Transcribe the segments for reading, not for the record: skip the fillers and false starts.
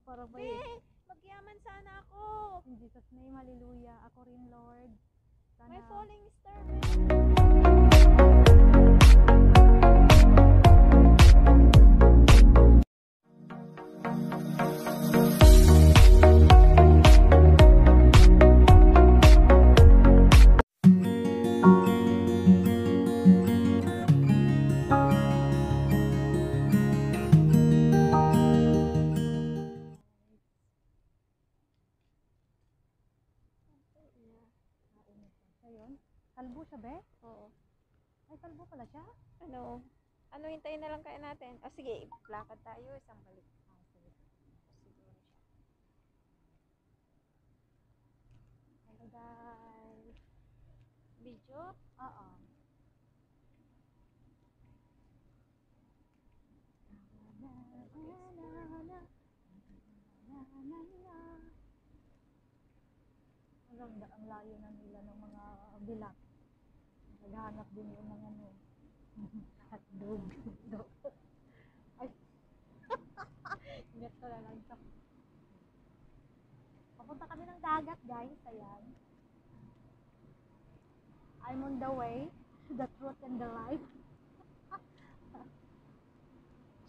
Parang Be, magyaman sana ako. In Jesus name, hallelujah. Ako rin, Lord. Sana... May falling star, be. Ayun. Kalbo siya, be? Oo. Ay, kalbo pala siya? Ano? Hintayin na lang kaya natin. O sige, lakad tayo. Isang balik. Sige. Siguro siya. Hello, guys. Video? Oo. Ang layo na nila ng mga bilak. Naghahanap din yun ng ano. Hotdog. Ay. Ingat ko na lang ito. Papunta kami ng dagat, guys. Ayan. I'm on the way. The truth and the life.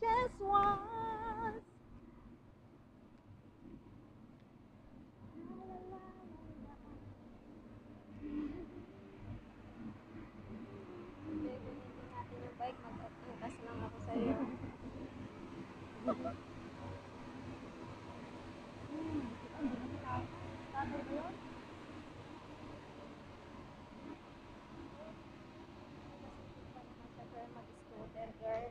Just once. Hindi, gamitin natin yung bike. Mag-angkas lang ako sa'yo. Tatay ba yun? Pa naman siya, girl, mag-scooter, girl.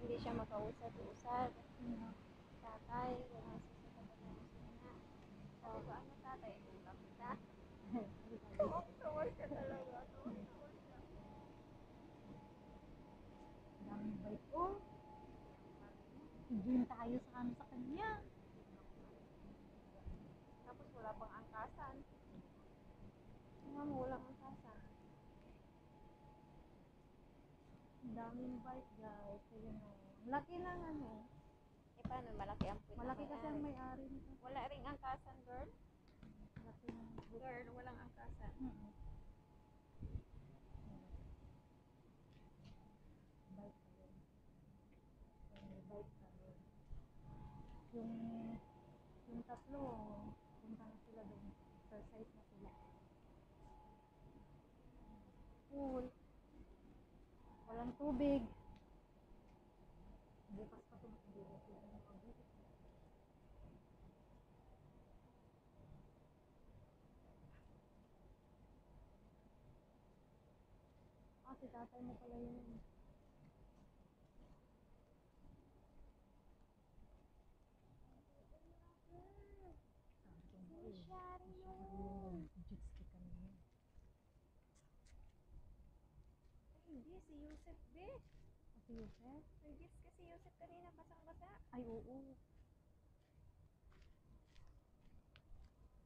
Hindi siya makausad-usad. Tatay, wala siya sa na. Sabi ko, ano tatay? Ulam kita. Tawal ka talaga. Daming bike ko. Higin tayo sa kanya. Tapos wala pang angkasan. Nga mo, walang angkasan. Daming bike, guys. Ayun o. Laki lang ano. Eh, paano? Malaki ang puwit. Malaki kasi ang may-ari nito. Wala ring angkasan, girl. Laki ng Girl, walang angkasan. Bike pa yun. Bike pa yun. Yung tatlo, punta na sila doon. Exercise na sila. Pool. Walang tubig. Bukas pa ito. Si tatay mo pala yun. Masyari yun. Jet ski kanina. Ay, hindi. Si Yusef, be. Si Yusef? Nag-gets kasi Yusef kanina, basang-basa. Ay, oo.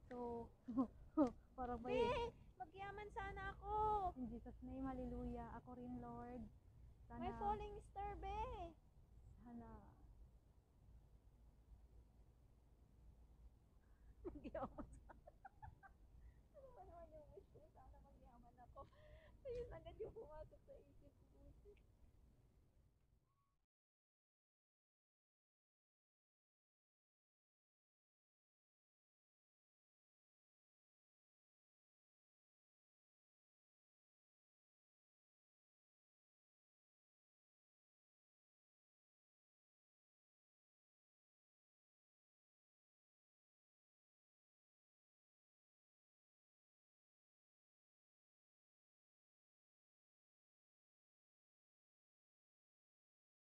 So, parang Be, magyaman sana ako. In Jesus name, hallelujah. Ako rin, Lord. Sana, May falling star, be. sana, Magyaman sana. Ano ba naman yung wish ko? Sana magyaman ako. Ayun agad yung pumasok